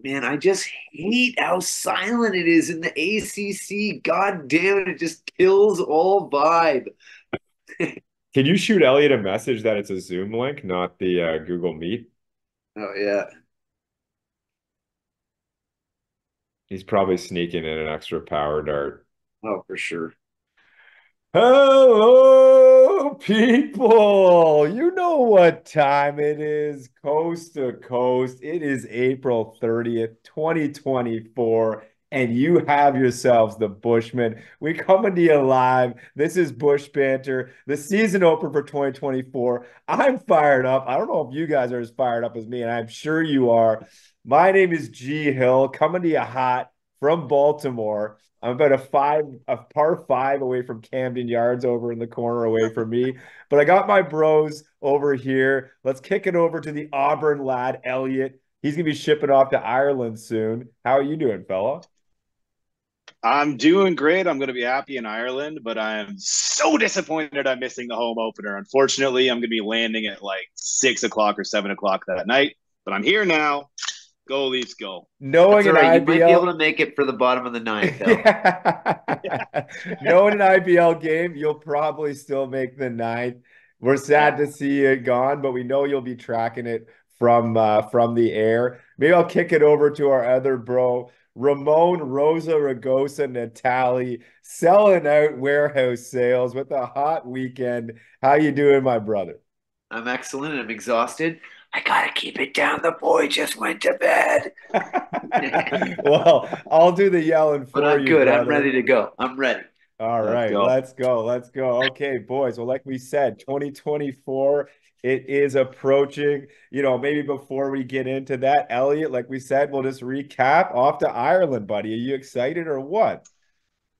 man, I just hate how silent it is in the ACC. God damn it, it just kills all vibe. Can you shoot Elliot a message that it's a Zoom link, not the Google Meet? Oh yeah. He's probably sneaking in an extra power dart. Oh, for sure. Hello, people. You know what time it is, coast to coast. It is April 30th, 2024, and you have yourselves the Bushmen. We coming to you live. This is Bush Banter, the season opener for 2024. I'm fired up. I don't know if you guys are as fired up as me, and I'm sure you are. My name is G Hill, coming to you hot from Baltimore. I'm about a par five away from Camden Yards over in the corner away from me. But I got my bros over here. Let's kick it over to the Auburn lad, Elliot. He's gonna be shipping off to Ireland soon. How are you doing, fella? I'm doing great. I'm going to be happy in Ireland, but I'm so disappointed I'm missing the home opener. Unfortunately, I'm going to be landing at like 6 o'clock or 7 o'clock that night, but I'm here now. Go Leafs, go. That's Knowing all an right. You might be able IBL, to make it for the bottom of the ninth, though. yeah. Knowing an IBL game, you'll probably still make the ninth. We're sad Yeah. to see you gone, but we know you'll be tracking it from the air. Maybe I'll kick it over to our other bro, Ramon Rosa Ragosa Natali, selling out warehouse sales with a hot weekend. How you doing, my brother? I'm excellent. I'm exhausted. I gotta keep it down. The boy just went to bed. Well, I'll do the yelling But for I'm you, good. I'm ready brother. to go. I'm ready. All Let's right, go. let's go. Let's go. Okay, boys. Well, like we said, 2024, it is approaching. Maybe before we get into that, Elliot, like we said, we'll just recap off to Ireland, buddy. Are you excited or what?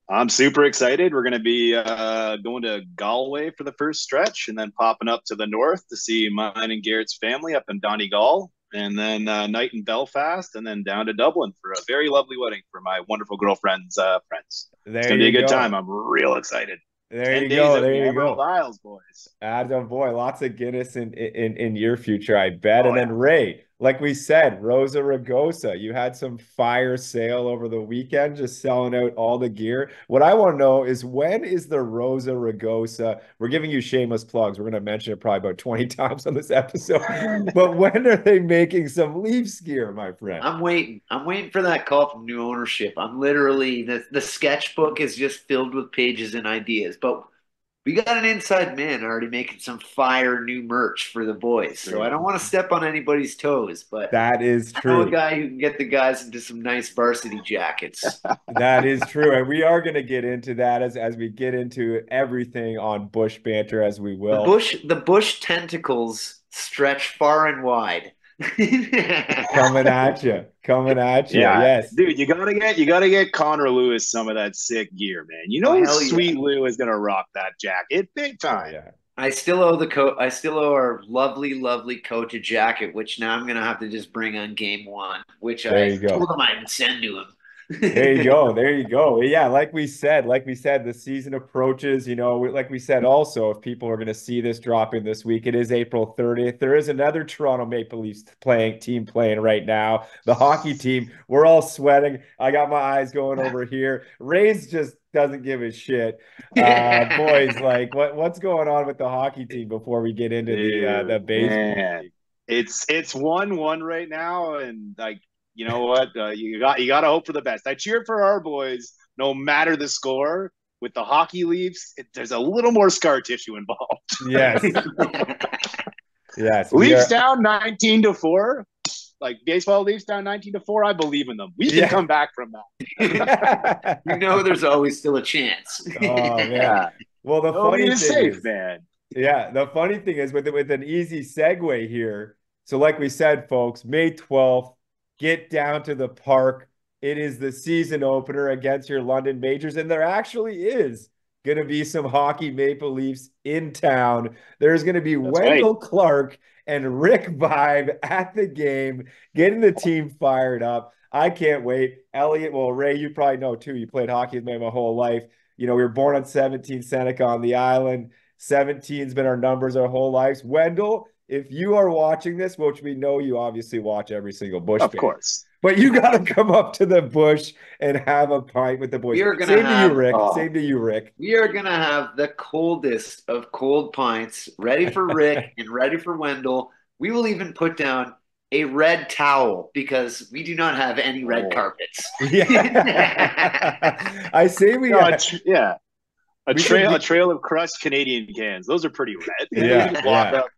I'm super excited. We're going to be going to Galway for the first stretch and then popping up to the north to see mine and Garrett's family up in Donegal, and then night in Belfast, and then down to Dublin for a very lovely wedding for my wonderful girlfriend's friends. It's There going to be you a good time. go. I'm real excited. There 10 you days go. out in There the you Emerald go. Isles, boys. Adam, boy, lots of Guinness in your future, I bet. Oh, And yeah. then Ray, like we said, Rosa Ragosa, you had some fire sale over the weekend, just selling out all the gear. What I want to know is when is the Rosa Ragosa? We're giving you shameless plugs. We're going to mention it probably about 20 times on this episode. But when are they making some Leafs gear, my friend? I'm waiting. I'm waiting for that call from new ownership. I'm literally the sketchbook is just filled with pages and ideas. But we got an inside man already making some fire new merch for the boys. So I True. don't want to step on anybody's toes, but That is I know a true. guy who can get the guys into some nice varsity jackets. That is true. And we are going to get into that as we get into everything on Bush Banter as we will. The bush tentacles stretch far and wide. Coming at you. Coming at you. Yeah, Yes. dude, you gotta get Connor Lewis some of that sick gear, man. You Oh know, hell yeah. Sweet Lou is gonna rock that jacket big Oh time. yeah. I still owe our lovely coach a jacket, which now I'm gonna have to just bring on game one, which There I you told go. him I'd send to There you him. go. There you go. Yeah, like we said, the season approaches. Like we said, also, if people are going to see this dropping this week, it is April 30th. There is another Toronto Maple Leafs playing right now. The hockey team. We're all sweating. I got my eyes going over here. Rays just doesn't give a shit. Boys, like what's going on with the hockey team before we get into the Dude, baseball man, league? it's 1-1 right now, and like you know what, you gotta hope for the best. I cheer for our boys, no matter the score. With the hockey Leafs, there's a little more scar tissue involved. Yes. Yes, we Leafs are. down 19-4, like baseball Leafs down 19-4. I believe in them. We can Yeah. come back from You know, there's always still a chance. Oh man. that. Well, the Nobody funny is thing safe, is, man. yeah, the funny thing is with an easy segue here. So, like we said, folks, May 12th, get down to the park. It is the season opener against your London Majors, and there actually is going to be some hockey Maple Leafs in town. There's going to be That's right. Wendell Clark and Rick Vibe at the game, getting the team fired up. I can't wait. Elliot, well, Ray, you probably know too. You played hockey with me my whole life. We were born on 17 Seneca on the island. 17's been our numbers our whole lives. Wendell, if you are watching this, which we know you obviously watch every single Bush Of band, course. But you got to come up to the bush and have a pint with the boys. We are gonna Same to you, have Rick. Same to you, Rick. we are gonna have the coldest of cold pints ready for Rick and ready for Wendell. We will even put down a red towel because we do not have any red carpets. Yeah. I say we No, yeah. A we trail of crushed Canadian cans. Those are pretty red. Yeah, Just walk yeah. up.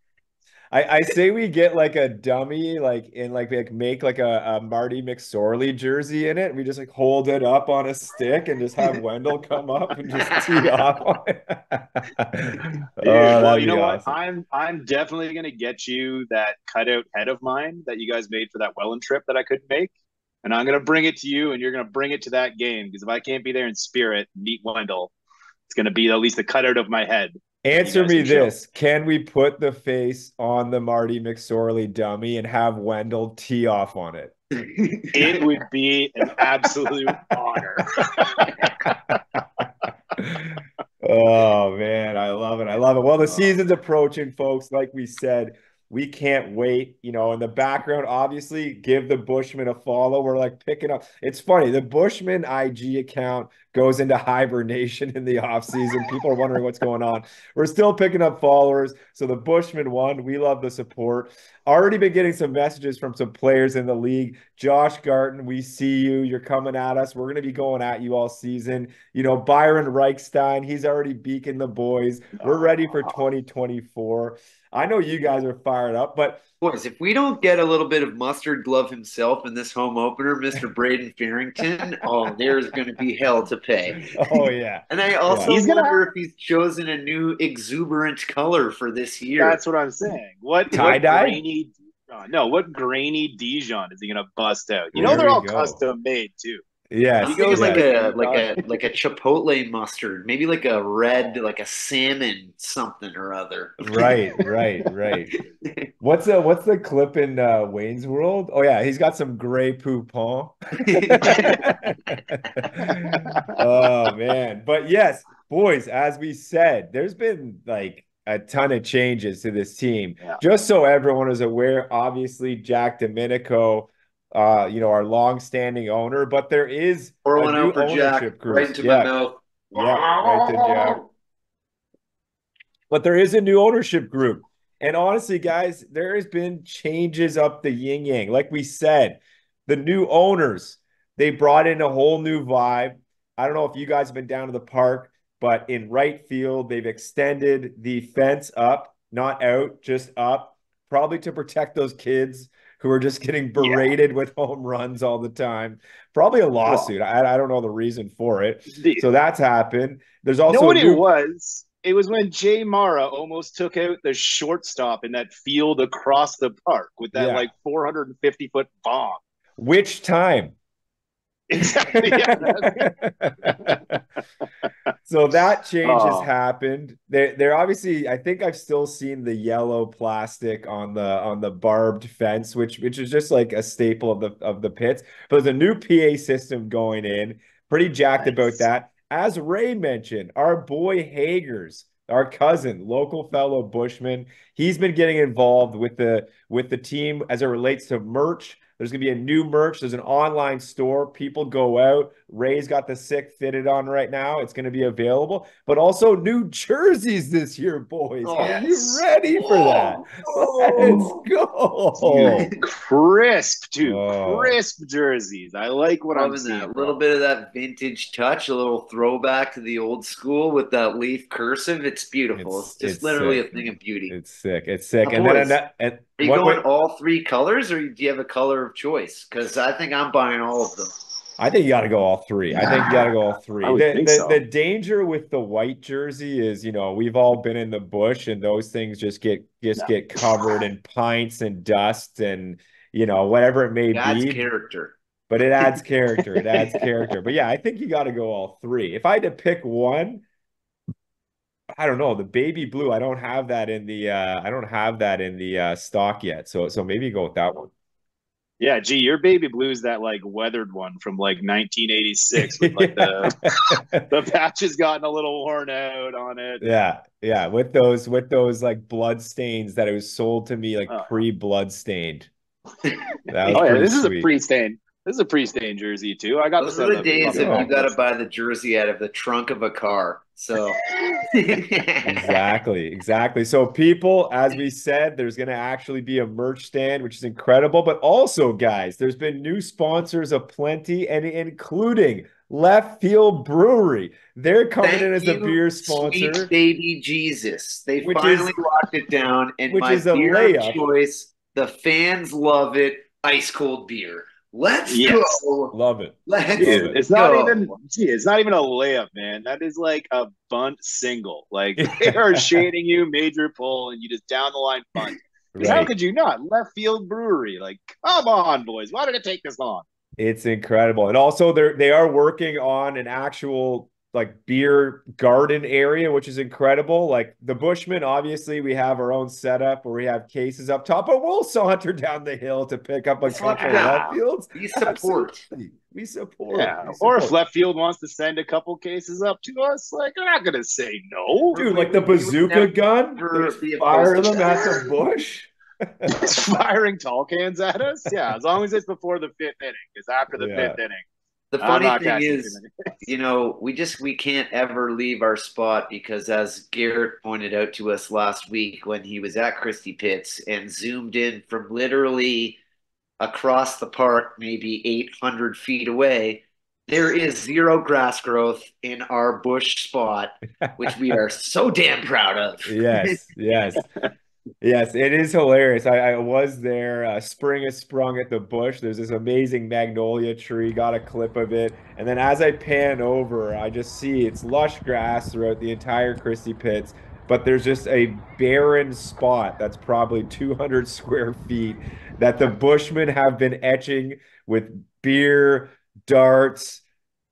I say we get like a dummy, like in like make like a Marty McSorley jersey in it. We just like hold it up on a stick and just have Wendell come up and just tee off on it. Dude, Oh, well, that'd you be know what? awesome. I'm definitely gonna get you that cutout head of mine that you guys made for that Welland trip that I couldn't make. And I'm gonna bring it to you, and you're gonna bring it to that game because if I can't be there in spirit, meet Wendell, it's gonna be at least a cutout of my head. Answer me this. Can we put the face on the Marty McSorley dummy and have Wendell tee off on it? It would be an absolute honor. Oh man, I love it. I love it. Well, the season's approaching, folks. Like we said, we can't wait. You know, in the background, obviously, give the Bushman a follow. We're like picking up. It's funny. The Bushman IG account goes into hibernation in the off season. People are wondering what's going on. We're still picking up followers. So the Bushman won. We love the support. Already been getting some messages from some players in the league. Josh Garton, we see you. You're coming at us. We're going to be going at you all season. You know, Byron Reichstein, he's already beaking the boys. We're ready for 2024. I know you guys are fired up, but boys, if we don't get a little bit of mustard glove himself in this home opener, Mr. Braden Farrington, oh, there's going to be hell to pay. Oh yeah. And I also wonder if he's chosen a new exuberant color for this year. That's what I'm saying. What tie-dye? Grainy? No, what grainy Dijon is he gonna bust out? You know they're all custom made too. Yes, he goes like a chipotle mustard, maybe like a red, like a salmon something or other. Right. What's the clip in Wayne's World? Oh yeah, he's got some gray poupon. Oh man, but yes, boys, as we said, there's been like a ton of changes to this team. Yeah. Just so everyone is aware, obviously Jack Domenico, you know, our long-standing owner, but there is a new ownership group. Right into my mouth. Yeah, right to Jack. But there is a new ownership group. And honestly, guys, there has been changes up the yin yang. Like we said, the new owners, they brought in a whole new vibe. I don't know if you guys have been down to the park, but in right field, they've extended the fence up, not out, just up, probably to protect those kids who are just getting berated with home runs all the time. Probably a lawsuit. I don't know the reason for it. So that's happened. There's also what it was. It was when Jay Mara almost took out the shortstop in that field across the park with that like 450-foot bomb. Which time? Exactly. So that change has happened. They're obviously, I think I've still seen the yellow plastic on the barbed fence, which is just like a staple of the pits. But there's a new PA system going in. Pretty jacked about that. As Ray mentioned, our boy Hagers, our cousin, local fellow Bushman, he's been getting involved with the team as it relates to merch. There's going to be a new merch. There's an online store. People go out. Ray's got the sick fitted on right now. It's going to be available. But also new jerseys this year, boys. Are you ready for that? Let's go. Dude, crisp, crisp jerseys. I like what I'm seeing. A little bit of that vintage touch, a little throwback to the old school with that leaf cursive. It's beautiful. It's just literally sick. A thing of beauty. It's sick. It's sick. Now, boys, are you going all three colors, or do you have a color of choice? Because I think I'm buying all of them. I think you got to go all three. I think you got to go all three. The danger with the white jersey is, you know, we've all been in the bush and those things just get covered in pints and dust and, you know, whatever it may be. It adds character. But it adds character. It adds character. But yeah, I think you got to go all three. If I had to pick one, I don't know, the baby blue. I don't have that in the stock yet. So maybe go with that one. Yeah, gee, your baby blue's that like weathered one from like 1986 with like the patches gotten a little worn out on it. Yeah, with those like blood stains that it was sold to me like pre-blood stained. This is a pre-stain. This is a pre-stained jersey too. I got Those this are out the of the days fucking of you back got to post. buy the jersey out of the trunk of a car. So Exactly, exactly. So, people, as we said, there's going to actually be a merch stand, which is incredible. But also, guys, there's been new sponsors aplenty, and including Left Field Brewery. They're coming in thank as the you, beer sweet sponsor, baby Jesus. They which finally is locked it down, and which my is a beer of layup. choice, the fans love it, ice cold beer. Let's Yes. go. Love it. Let's Love Dude, it. go. it's not even a layup, man. That is like a bunt single. Like they are shading you major pull and you just down the line bunt. Because how Right. could you not? Left Field Brewery. Like, come on, boys. Why did it take this long? It's incredible. And also they are working on an actual like beer garden area, which is incredible. Like the Bushman, obviously we have our own setup where we have cases up top, but we'll saunter down the hill to pick up a Just look couple at of them. left fields. We support. Absolutely. We support. Yeah. We Or if support. left field wants to send a couple cases up to us, like they're not gonna say no. Dude, We like the would bazooka gun, they never just be opposed fire to them at the that. bush. Just firing tall cans at us. Yeah, as long as it's before the fifth inning. Because after the Yeah. fifth inning, The I'm funny not thing catching too is, many. we can't ever leave our spot because, as Garrett pointed out to us last week when he was at Christie Pitts and zoomed in from literally across the park, maybe 800 feet away, there is zero grass growth in our bush spot, which we are so damn proud of. Yes, yes. Yes, it is hilarious. I was there. Spring has sprung at the bush. There's this amazing magnolia tree. Got a clip of it, and then as I pan over, I just see it's lush grass throughout the entire Christie Pits. But there's just a barren spot that's probably 200 square feet that the Bushmen have been etching with beer, darts,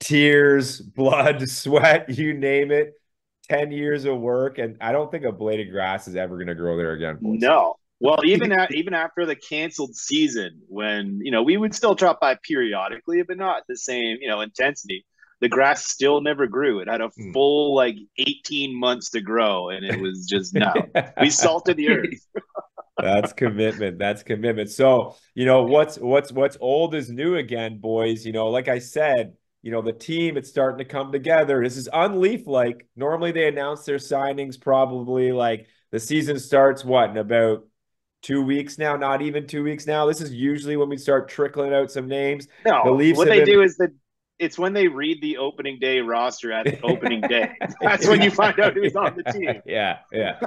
tears, blood, sweat, you name it. 10 years of work, and I don't think a blade of grass is ever going to grow there again, boys. No. Well, even after the canceled season, when we would still drop by periodically, but not the same intensity. The grass still never grew. It had a full 18 months to grow, and it was just no. We salted the earth. That's commitment. That's commitment. So, what's old is new again, boys. Like I said, the team, it's starting to come together. This is unleaf like. Normally they announce their signings probably like the season starts in about 2 weeks now, not even 2 weeks now. This is usually when we start trickling out some names. The No, Leafs what have they been do is that it's when they read the opening day roster at opening day. That's when you find out who's on the team. Yeah, yeah.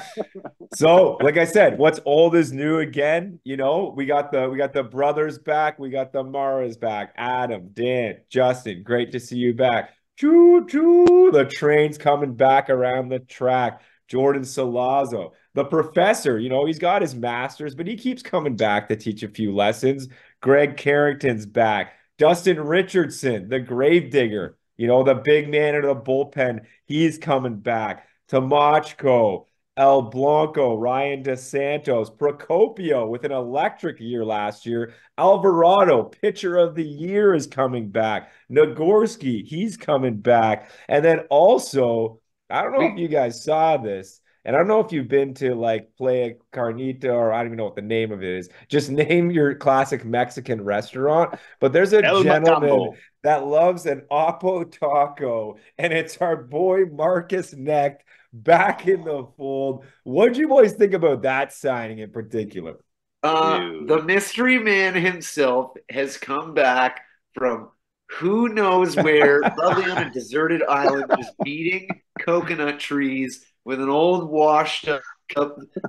So, like I said, what's old is new again. We got the brothers back. We got the Maras back. Adam, Dan, Justin, great to see you back. Choo choo. The train's coming back around the track. Jordan Salazzo, the professor, he's got his master's, but he keeps coming back to teach a few lessons. Greg Carrington's back. Dustin Richardson, the gravedigger, the big man in the bullpen, he's coming back. Tamachko, El Blanco, Ryan DeSantos, Procopio with an electric year last year. Alvarado, pitcher of the year, is coming back. Nagorski, he's coming back. And then also, I don't know if you guys saw this, and I don't know if you've been to Playa Carnita, or I don't even know what the name of it is. Just name your classic Mexican restaurant. But there's a El gentleman Macambo. that loves an Oppo taco, and it's our boy Marcus Necht back in the fold. What did you boys think about that signing in particular? The mystery man himself has come back from who knows where, probably on a deserted island, just beating coconut trees with an old washed up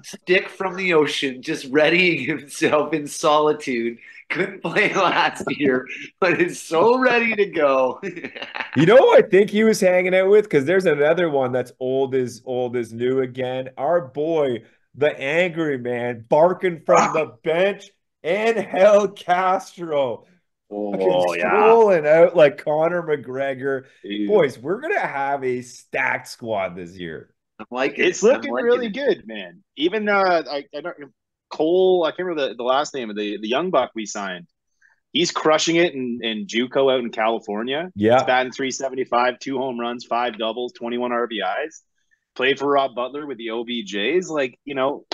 stick from the ocean, just readying himself in solitude. Couldn't play last year, but is so ready to go. You know who I think he was hanging out with? Because there's another one that's old as new again. Our boy, the angry man, barking from the bench, Angel Castro. Fucking Oh yeah. strolling out like Conor McGregor. Dude. Boys, we're gonna have a stacked squad this year. I'm liking It's it. I'm looking liking really it. good, man. Even I don't Cole, I can't remember the last name of the young buck we signed. He's crushing it in JUCO out in California. Yeah. He's batting 375, 2 home runs, 5 doubles, 21 RBIs. Played for Rob Butler with the OBJs.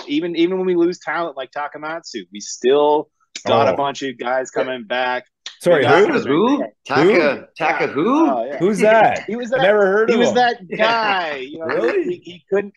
Even when we lose talent like Takamatsu, we still Got a Oh, bunch of guys coming back. We sorry, got Taka who? who? Who? Taka yeah. who? Oh yeah. Who's that? He was I that never heard he of was him. that guy. You know, Really?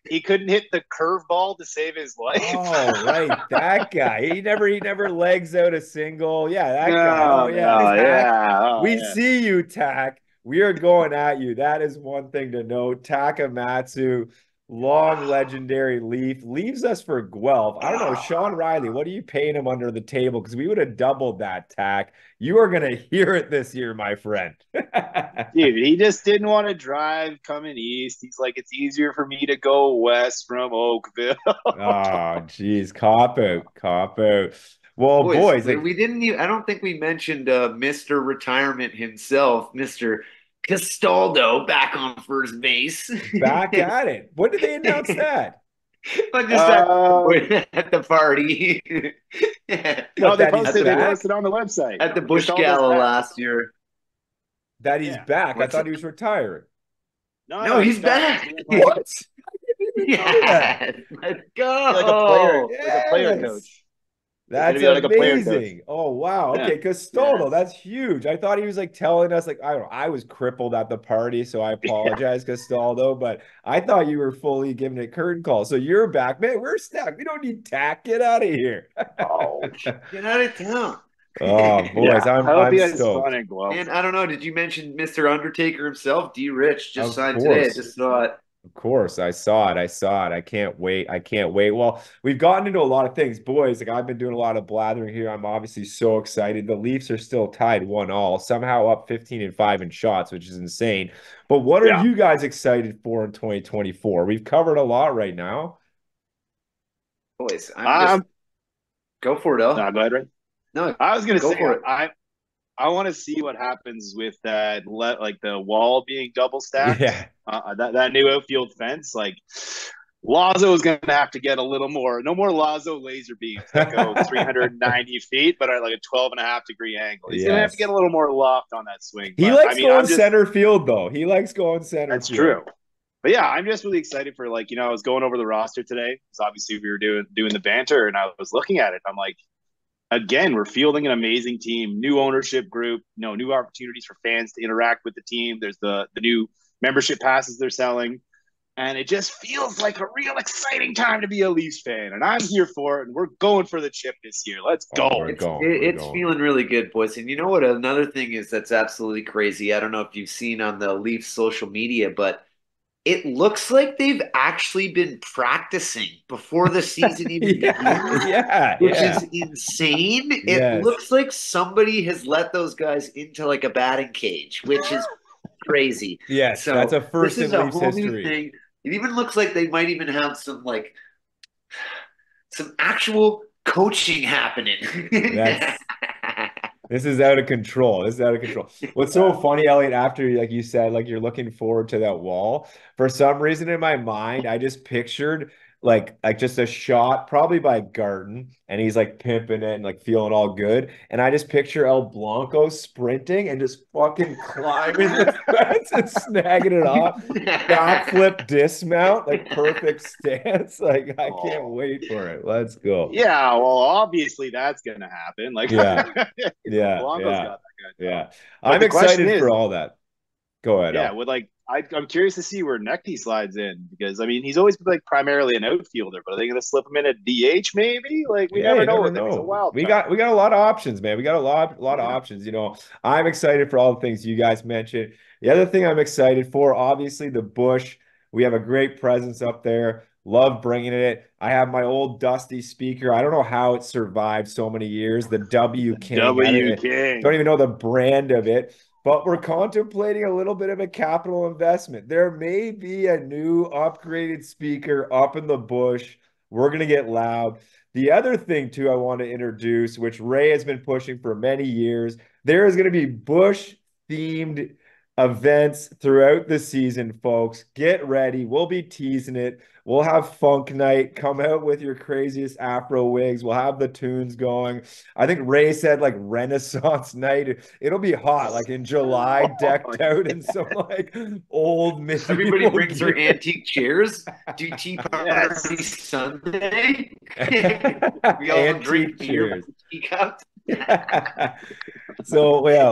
he couldn't hit the curveball to save his life. Oh, right. That guy. He never legs out a single. Yeah, that guy. Oh, No, yeah. no, Tack. yeah. Oh We yeah. see you, Tack. We are going at you. That is one thing to note. Takamatsu, long legendary Leaf, leaves us for Guelph. I don't know, Sean Riley, what are you paying him under the table? Because we would have doubled that, Tack. You are going to hear it this year, my friend. Dude, he just didn't want to drive coming east. He's like, it's easier for me to go west from Oakville. Oh, geez. Cop out. Cop out. Well, Boys, boys, like, we didn't even, I don't think we mentioned Mr. Retirement himself, Mr. Castaldo back on first base. back at it. When did they announce that? But just Um, at the party. no, What, they that he's posted back? on the website. At the Bush Castaldo's Gala back. last year. That he's Yeah. back. I What's thought it? he was retiring. No, No, no, he's he's back. back. Like What? I didn't even know that. Yes, let's player, go. like a player Yes. coach. He's gonna That's be like a player coach. amazing. Oh, wow. Yeah. Okay, Castaldo, Yes. that's huge. I thought he was like telling us, like, I don't know, I was crippled at the party, so I Yeah. apologize, Castaldo, but I thought you were fully giving it curtain call. So you're back. Man, we're stacked. We don't need tack. Get out of here. Oh, Get out of town. Oh, boys, yeah. I hope I'm he has fun stoked. in Guelph. And I don't know, did you mention Mr. Undertaker himself? D Rich just Of signed today. I course. just saw it. Of course, I saw it. I saw it. I can't wait. I can't wait. Well, we've gotten into a lot of things, boys. Like I've been doing a lot of blathering here. I'm obviously so excited. The Leafs are still tied 1-all, somehow up 15-5 in shots, which is insane. But what are Yeah. you guys excited for in 2024? We've covered a lot right now. Boys, I'm just Um, go for it, El. no, go ahead, Ray. No, I was gonna go say for it. I want to see what happens with that like the wall being double stacked. Yeah. That new outfield fence. Like Lazo is going to have to get a little more. No more Lazo laser beams that go 390 feet, but at like a 12.5 degree angle. He's going to have to get Yes. a little more loft on that swing. He But I likes mean, going I'm just center field, though. He likes going center that's field. true. But yeah, I'm just really excited for like I was going over the roster today because obviously we were doing the banter, and I was looking at it. I'm like, again, we're fielding an amazing team, new ownership group, new opportunities for fans to interact with the team. There's the new membership passes they're selling. And it just feels like a real exciting time to be a Leafs fan. And I'm here for it. And we're going for the chip this year. Let's Oh, we're go. going. We're It's going. feeling really good, boys. And you know what? Another thing is that's absolutely crazy. I don't know if you've seen on the Leafs social media, but it looks like they've actually been practicing before the season even Yeah, begins, yeah, which yeah. is insane. It Yes. looks like somebody has let those guys into like a batting cage, which is crazy. Yes, that's So a this first is in a Leafs whole new history. thing. It even looks like they might even have some actual coaching happening. That's This is out of control. This is out of control. What's so funny, Elliot, after like you said, like you're looking forward to that wall. For some reason in my mind, I just pictured like just a shot, probably by Garden, and he's like pimping it and like feeling all good. And I just picture El Blanco sprinting and just fucking climbing the fence and snagging it off. Backflip dismount, like perfect stance. Like I can't Oh, wait for it. Let's go. yeah. Well, obviously that's going to happen. Like, Yeah. Yeah, Blanco's yeah, got that kind of talent. yeah. But I'm the question excited for is, all that. Go ahead, yeah, Al. with like, I'm curious to see where Necty slides in because I mean, he's always been like primarily an outfielder, but are they going to slip him in at DH maybe? Like, we Yeah, never you know never with him. He's a know. wild We card. got we got a lot of options, man. We got a lot of Yeah. options. I'm excited for all the things you guys mentioned. The other thing I'm excited for, obviously, the Bush. We have a great presence up there. Love bringing it. I have my old dusty speaker. I don't know how it survived so many years. The W King. W Don't King. even know the brand of it. But we're contemplating a little bit of a capital investment. There may be a new upgraded speaker up in the bush. We're going to get loud. The other thing, too, I want to introduce, which Ray has been pushing for many years, there is going to be bush themed events throughout the season, folks. Get ready. We'll be teasing it. We'll have Funk Night. Come out with your craziest Afro wigs. We'll have the tunes going. I think Ray said like Renaissance night. It'll be hot, like in July, Oh, decked out in some like old Everybody medieval brings their gear. antique chairs. Do tea yes. party Sunday. We all Antique drink beer chairs. from teacups. So yeah,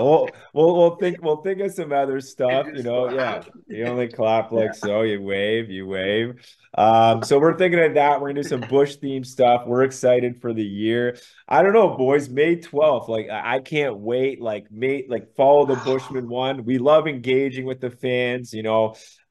we'll think of some other And stuff, just yeah. laugh. You only clap Yeah. like so, you wave, you wave. So we're thinking of that. We're gonna do some Bush themed stuff. We're excited for the year. I don't know, boys. May 12th. Like I can't wait. Like follow the Bushman one. We love engaging with the fans,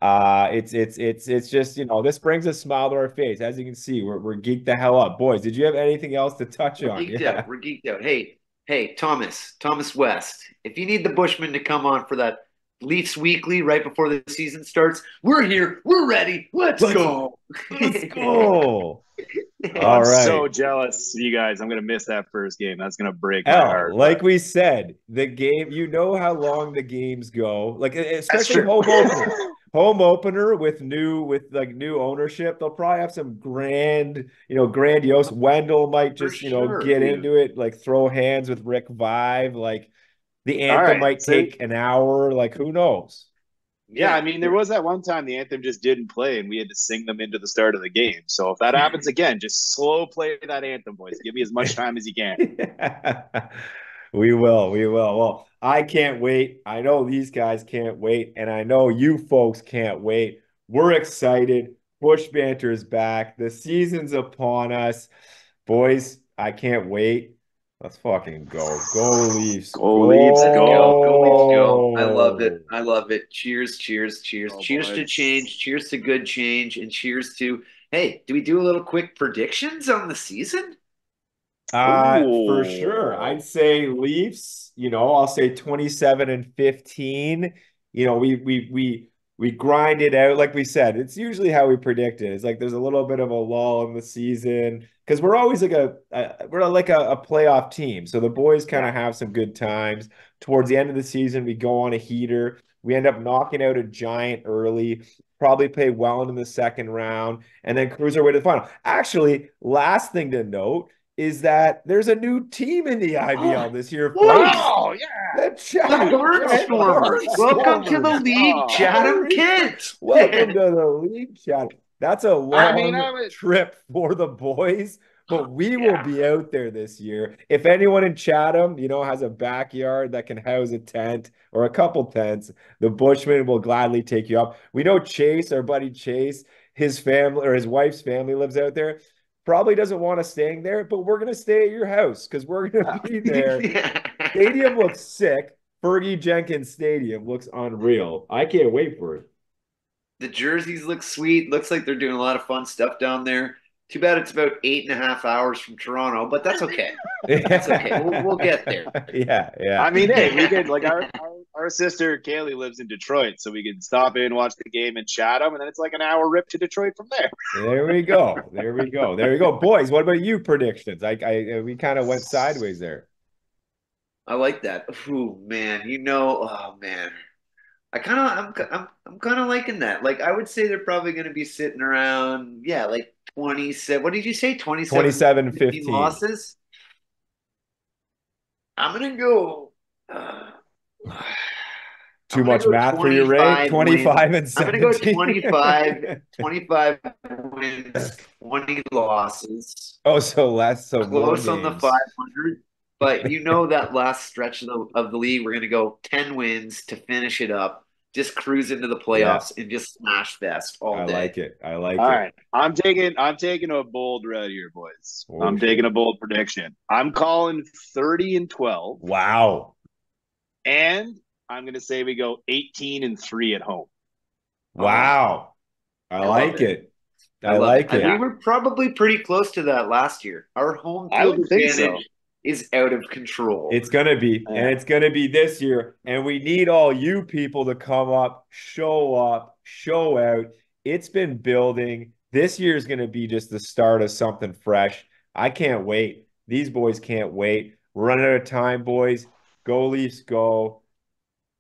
it's just, this brings a smile to our face. As you can see, we're geeked the hell up. Boys, did you have anything else to touch We're on? geeked Yeah. out. We're geeked out. Hey, Thomas West. If you need the Bushman to come on for that Leafs Weekly right before the season starts, we're here. We're ready. Let's Let's go. let's go. Oh, All I'm right. so jealous, you guys. I'm gonna miss that first game. That's gonna break my L, heart. like But we said, the game, you know how long the games go. Like That's especially true. home opener. Home opener with new ownership. They'll probably have some grandiose. Wendell might For just, sure, get dude. into it, like throw hands with Rick Vive. Like the all anthem right, might so take an hour. Like who knows? yeah, I Yeah. mean, there was that one time the anthem just didn't play, and we had to sing them into the start of the game. So if that happens again, just slow play that anthem, boys. Give me as much time as you can. We will. We will. Well, I can't wait. I know these guys can't wait. And I know you folks can't wait. We're excited. Bush Banter is back. The season's upon us. Boys, I can't wait. Let's fucking go. Go Leafs. Go Leafs, Let's go. Go Leafs go. I love it. Go. I love it. Cheers, cheers, cheers. oh Cheers to boys. change. Cheers to good change. And cheers to, hey, do we do a little quick predictions on the season? For sure. Oh, I'd say Leafs, I'll say 27 and 15. We grind it out. Like we said, it's usually how we predict it. It's like there's a little bit of a lull in the season because we're always like a playoff team. So the boys kind yeah. of have some good times. Towards the end of the season, we go on a heater. We end up knocking out a giant early, probably play well into the second round, and then cruise our way to the final. Actually, last thing to note is that there's a new team in the IBL this year, folks. Whoa! Oh yeah. The The Chatham Kent Barnstormers. Welcome to the Barnstormers. league, Oh, Chatham Kent. Welcome to the league, Chatham. That's a I mean, long I would. trip for the boys, but we will Yeah. be out there this year. If anyone in Chatham, has a backyard that can house a tent or a couple tents, the Bushmen will gladly take you up. We know Chase, our buddy Chase, his family or his wife's family lives out there. Probably doesn't want us staying there, but we're going to stay at your house because we're going to be there. Stadium looks sick. Fergie Jenkins Stadium looks unreal. I can't wait for it. The jerseys look sweet. Looks like they're doing a lot of fun stuff down there. Too bad it's about 8.5 hours from Toronto, but that's okay. That's okay. We'll get there. Yeah, yeah. I mean, hey, we could like our sister Kaylee lives in Detroit, so we could stop in, watch the game in Chatham, and then it's like an hour rip to Detroit from there. There we go. There we go. There we go. Boys, what about you predictions? We kind of went sideways there. I like that. Ooh, man. Oh man. I'm kind of liking that. Like I would say they're probably going to be sitting around, yeah, like 27. What did you say? 27, 27 15 15. losses. I'm gonna go. Uh, I'm Too gonna much go math for you, Ray? 25 wins. 25 and I'm gonna go 17. 25 wins, 20 losses. Oh, so less, so more Close on the games. 500. But that last stretch of the league, we're gonna go 10 wins to finish it up. Just cruise into the Yeah, playoffs and just smash fest all I day. like it. I like All it. right, I'm taking a bold route here, boys. Oh, I'm taking shit. a bold prediction. I'm calling 30-12, Wow. and I'm going to say we go 18-3 at home. Oh, Wow. I I love like it. it. I I love it. like And we Yeah, it. were probably pretty close to that last year. Our home I field would think so. advantage is out of control. It's gonna be, and Yeah. it's gonna be this year. And we need all you people to come up, show out. It's been building. This year is gonna be just the start of something fresh. I can't wait. These boys can't wait. We're running out of time, boys. Go Leafs, go.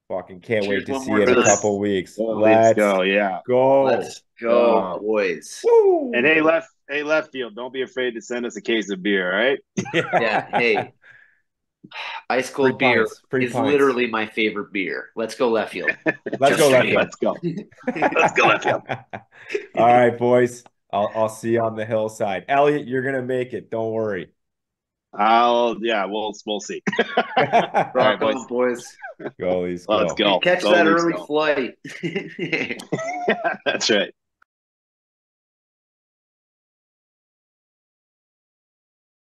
Fucking can't Cheers wait to one see more you in a time. couple weeks. Let's go. Yeah. Go. Let's go, boys. Woo. And hey, left field, don't be afraid to send us a case of beer, all right? Yeah. Hey, ice Free cold beer pints. Free is pints. literally my favorite beer. Let's go left field. Let's go left field. Let's go. Let's go left field. All right, boys. I'll see you on the hillside. Elliot, you're gonna make it. Don't worry. We'll see. Rock right, on, boys. Go, Leafs, Let's go. go. Catch Go, that Leafs, early go. flight. That's right.